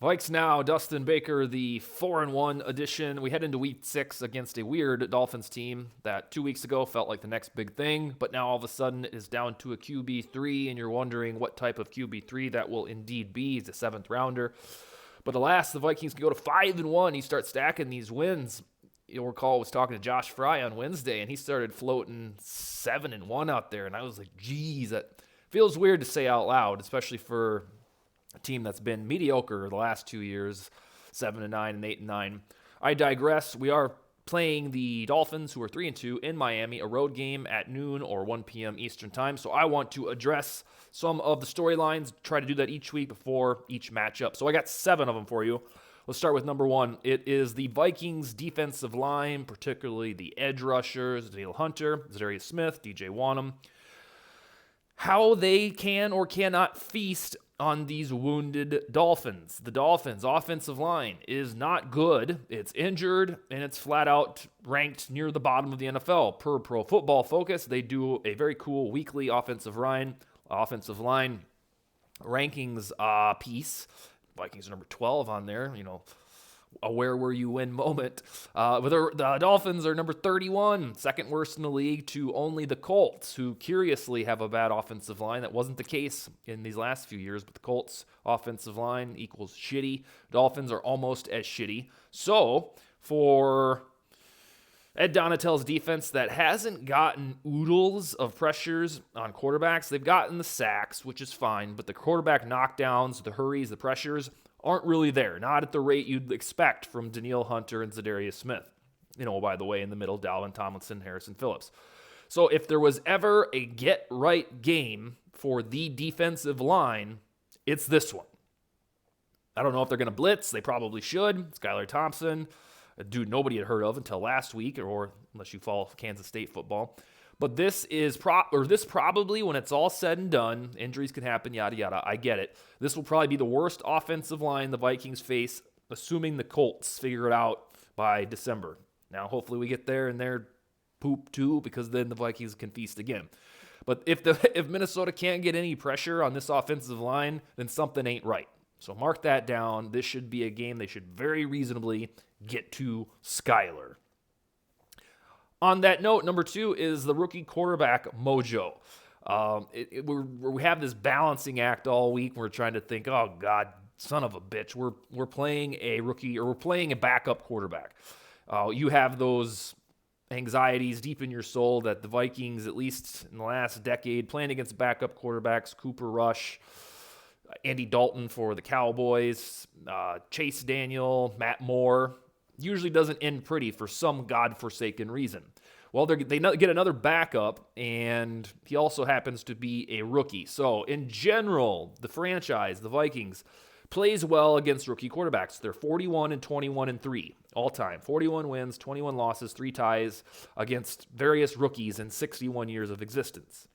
VikesNow, Dustin Baker, the 4-1 edition. We head into week 6 against a weird Dolphins team that 2 weeks ago felt like the next big thing, but now all of a sudden is down to a QB3, and you're wondering what type of QB3 that will indeed be. He's a 7th rounder. But alas, the Vikings can go to 5-1. You start stacking these wins. You'll recall I was talking to Josh Fry on Wednesday, and he started floating 7-1 out there, and I was like, geez, that feels weird to say out loud, especially for a team that's been mediocre the last 2 years, 7-9 and 8-9. I digress. We are playing the Dolphins, who are 3-2 in Miami, a road game at noon or 1 p.m. Eastern time. So I want to address some of the storylines, try to do that each week before each matchup. So I got 7 of them for you. Let's start with number 1. It is the Vikings defensive line, particularly the edge rushers, Daniel Hunter, Zadarius Smith, DJ Wanham. How they can or cannot feast on these wounded Dolphins. The Dolphins' offensive line is not good. It's injured, and it's flat out ranked near the bottom of the NFL. Per Pro Football Focus, they do a very cool weekly offensive line rankings piece. Vikings are number 12 on there, a where were you when moment. But the Dolphins are number 31, second worst in the league to only the Colts, who curiously have a bad offensive line. That wasn't the case in these last few years, but the Colts' offensive line equals shitty. Dolphins are almost as shitty. So for Ed Donatell's defense that hasn't gotten oodles of pressures on quarterbacks, they've gotten the sacks, which is fine, but the quarterback knockdowns, the hurries, the pressures aren't really there. Not at the rate you'd expect from Danielle Hunter and Zadarius Smith. By the way, in the middle, Dalvin Tomlinson, Harrison Phillips. So if there was ever a get-right game for the defensive line, it's this one. I don't know if they're going to blitz. They probably should. Skylar Thompson, a dude nobody had heard of until last week, or unless you follow Kansas State football. But this probably, when it's all said and done, injuries can happen, yada, yada, I get it. This will probably be the worst offensive line the Vikings face, assuming the Colts figure it out by December. Now, hopefully we get there and they're poop too, because then the Vikings can feast again. But if Minnesota can't get any pressure on this offensive line, then something ain't right. So mark that down. This should be a game they should very reasonably get to Skyler. On that note, number 2 is the rookie quarterback mojo. We have this balancing act all week. We're trying to think, oh God, son of a bitch. We're playing a rookie, or we're playing a backup quarterback. You have those anxieties deep in your soul that the Vikings, at least in the last decade, playing against backup quarterbacks, Cooper Rush, Andy Dalton for the Cowboys, Chase Daniel, Matt Moore, usually doesn't end pretty for some godforsaken reason. Well, they get another backup, and he also happens to be a rookie. So, in general, the franchise, the Vikings, plays well against rookie quarterbacks. They're 41-21-3 all time. 41 wins, 21 losses, 3 ties against various rookies in 61 years of existence.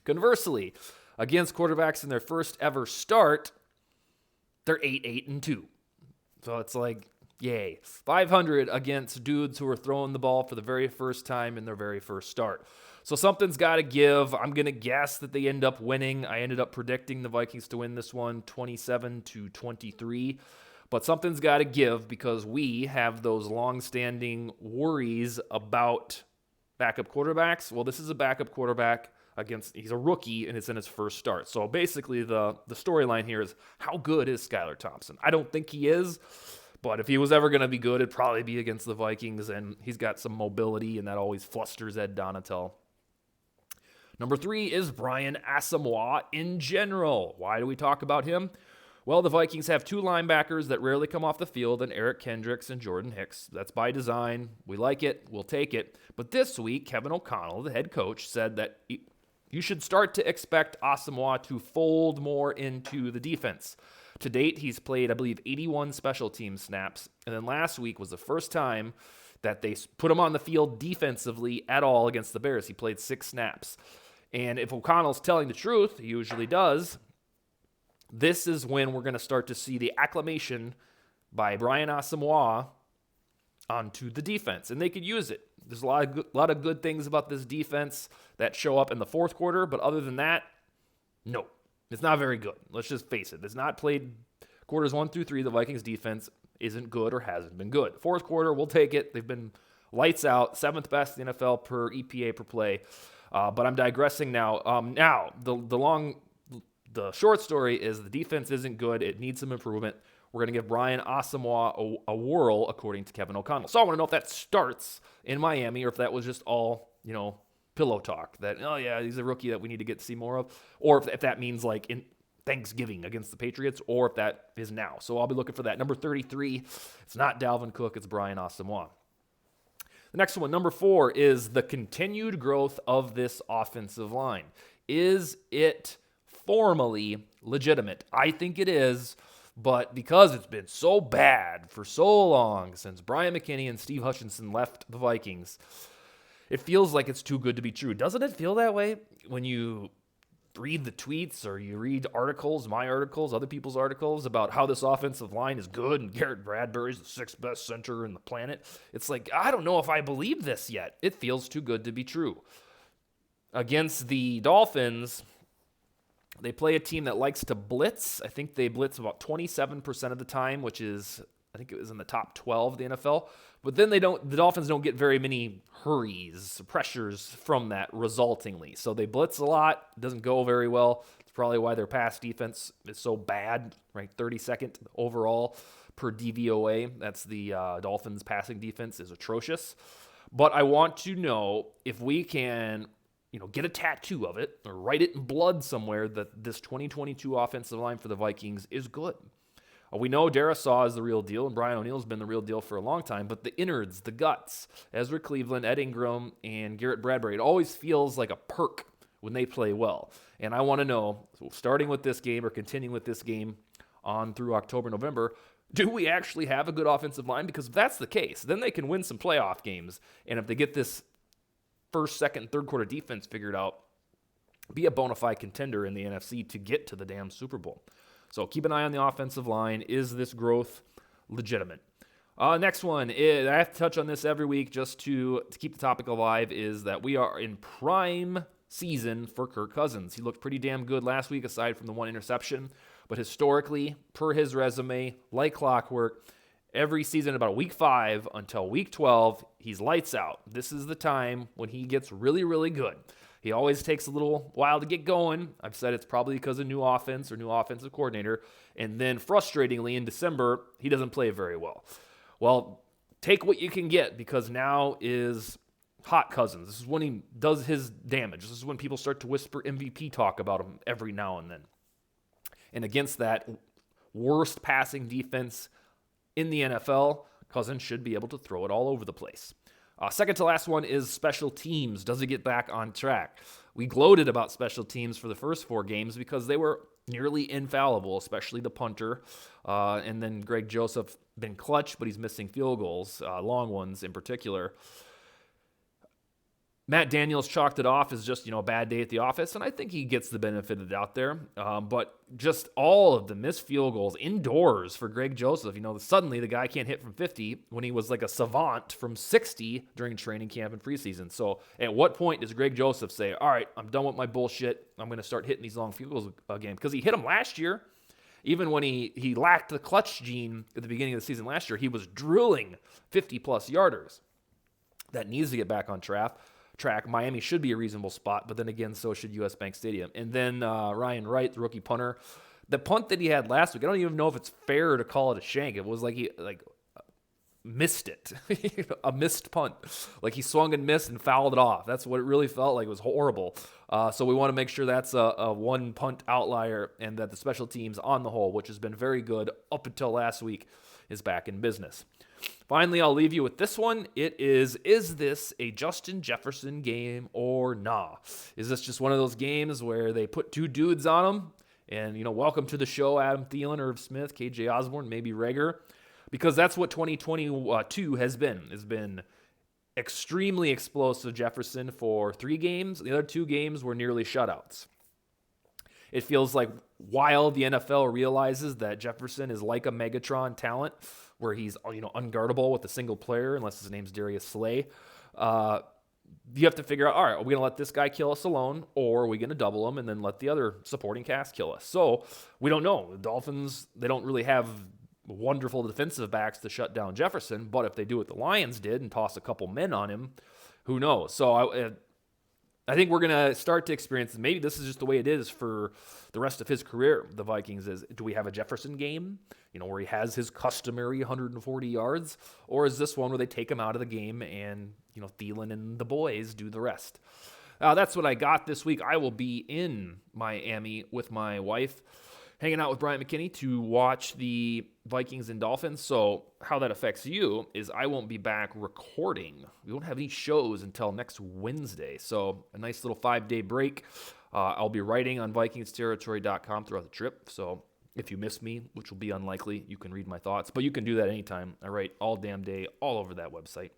Conversely, against quarterbacks in their first ever start, they're 8-2. So it's like, yay. 500 against dudes who are throwing the ball for the very first time in their very first start. So something's got to give. I'm going to guess that they end up winning. I ended up predicting the Vikings to win this one 27-23. But something's got to give, because we have those long-standing worries about backup quarterbacks. Well, this is a backup quarterback he's a rookie, and it's in his first start. So basically the storyline here is, how good is Skylar Thompson? I don't think he is. But if he was ever going to be good, it'd probably be against the Vikings, and he's got some mobility, and that always flusters Ed Donatell. Number 3 is Brian Asamoah in general. Why do we talk about him? Well, the Vikings have 2 linebackers that rarely come off the field, and Eric Kendricks and Jordan Hicks. That's by design. We like it. We'll take it. But this week, Kevin O'Connell, the head coach, said that you should start to expect Asamoah to fold more into the defense. To date, he's played, I believe, 81 special team snaps, and then last week was the first time that they put him on the field defensively at all against the Bears. He played 6 snaps. And if O'Connell's telling the truth, he usually does, this is when we're going to start to see the acclamation by Brian Asamoah onto the defense, and they could use it. There's a lot of good things about this defense that show up in the fourth quarter, but other than that, no. It's not very good. Let's just face it. It's not played Quarters 1 through 3, the Vikings defense isn't good or hasn't been good. Fourth quarter, we'll take it. They've been lights out, 7th best in the NFL per EPA per play. But I'm digressing now. The short story is the defense isn't good. It needs some improvement. We're going to give Brian Asamoah a whirl, according to Kevin O'Connell. So I want to know if that starts in Miami or if that was just all, pillow talk. That, oh, yeah, he's a rookie that we need to get to see more of. Or if that means like in Thanksgiving against the Patriots, or if that is now. So I'll be looking for that. Number 33, it's not Dalvin Cook, it's Brian Asamoah. The next one, number 4, is the continued growth of this offensive line. Is it formally legitimate? I think it is, but because it's been so bad for so long since Brian McKinney and Steve Hutchinson left the Vikings, it feels like it's too good to be true. Doesn't it feel that way when you read the tweets or you read articles, my articles, other people's articles about how this offensive line is good and Garrett Bradbury's the 6th best center in the planet? It's like, I don't know if I believe this yet. It feels too good to be true. Against the Dolphins, they play a team that likes to blitz. I think they blitz about 27% of the time, which is, I think it was in the top 12 of the NFL. But then the Dolphins don't get very many hurries, pressures from that resultingly. So they blitz a lot. It doesn't go very well. It's probably why their pass defense is so bad, right? 32nd overall per DVOA. That's the Dolphins passing defense is atrocious. But I want to know if we can, get a tattoo of it or write it in blood somewhere that this 2022 offensive line for the Vikings is good. We know Darisaw is the real deal, and Brian O'Neill's been the real deal for a long time, but the innards, the guts, Ezra Cleveland, Ed Ingram, and Garrett Bradbury, it always feels like a perk when they play well. And I want to know, starting with this game or continuing with this game on through October, November, do we actually have a good offensive line? Because if that's the case, then they can win some playoff games. And if they get this first, second, third quarter defense figured out, be a bona fide contender in the NFC to get to the damn Super Bowl. So keep an eye on the offensive line. Is this growth legitimate? Next one, I have to touch on this every week just to keep the topic alive, is that we are in prime season for Kirk Cousins. He looked pretty damn good last week aside from the one interception. But historically, per his resume, like clockwork, every season about week 5 until week 12, he's lights out. This is the time when he gets really, really good. He always takes a little while to get going. I've said it's probably because of new offense or new offensive coordinator. And then frustratingly, in December, he doesn't play very well. Well, take what you can get because now is hot Cousins. This is when he does his damage. This is when people start to whisper MVP talk about him every now and then. And against that worst passing defense in the NFL, Cousins should be able to throw it all over the place. Second to last one is special teams. Does it get back on track? We gloated about special teams for the first 4 games because they were nearly infallible, especially the punter. And then Greg Joseph been clutch, but he's missing field goals, long ones in particular. Matt Daniels chalked it off as just, a bad day at the office, and I think he gets the benefit of the doubt there. But just all of the missed field goals indoors for Greg Joseph, suddenly the guy can't hit from 50 when he was like a savant from 60 during training camp and preseason. So at what point does Greg Joseph say, all right, I'm done with my bullshit. I'm going to start hitting these long field goals again? Because he hit them last year. Even when he lacked the clutch gene at the beginning of the season last year, he was drilling 50-plus yarders. That needs to get back on track. Miami should be a reasonable spot, but then again, so should US Bank Stadium. And then Ryan Wright, the rookie punter, the punt that he had last week, I don't even know if it's fair to call it a shank. It was like he missed it, a missed punt. Like he swung and missed and fouled it off. That's what it really felt like. It was horrible. So we want to make sure that's a one punt outlier and that the special teams on the whole, which has been very good up until last week, is back in business. Finally, I'll leave you with this one. It is this a Justin Jefferson game or nah? Is this just one of those games where they put 2 dudes on him and, welcome to the show, Adam Thielen, Irv Smith, KJ Osborne, maybe Rager? Because that's what 2022 has been. It's been extremely explosive Jefferson for 3 games. The other 2 games were nearly shutouts. It feels like while the NFL realizes that Jefferson is like a Megatron talent, where he's unguardable with a single player, unless his name's Darius Slay, you have to figure out, all right, are we going to let this guy kill us alone, or are we going to double him and then let the other supporting cast kill us? So we don't know. The Dolphins, they don't really have wonderful defensive backs to shut down Jefferson, but if they do what the Lions did and toss a couple men on him, who knows? So I think we're going to start to experience, maybe this is just the way it is for the rest of his career, the Vikings, is do we have a Jefferson game, where he has his customary 140 yards, or is this one where they take him out of the game and, Thielen and the boys do the rest? That's what I got this week. I will be in Miami with my wife, hanging out with Brian McKinney to watch the Vikings and Dolphins. So how that affects you is I won't be back recording. We won't have any shows until next Wednesday. So a nice little 5-day break. I'll be writing on VikingsTerritory.com throughout the trip. So if you miss me, which will be unlikely, you can read my thoughts. But you can do that anytime. I write all damn day all over that website.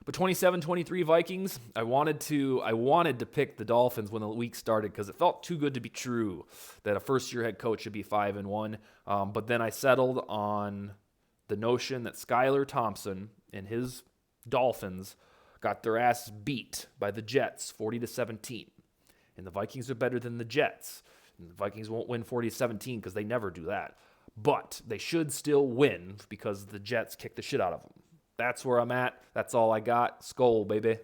But 27-23 Vikings, I wanted to pick the Dolphins when the week started because it felt too good to be true that a first-year head coach should be 5-1. But then I settled on the notion that Skylar Thompson and his Dolphins got their ass beat by the Jets 40-17. And the Vikings are better than the Jets. And the Vikings won't win 40-17 because they never do that. But they should still win because the Jets kick the shit out of them. That's where I'm at. That's all I got. Skol, baby.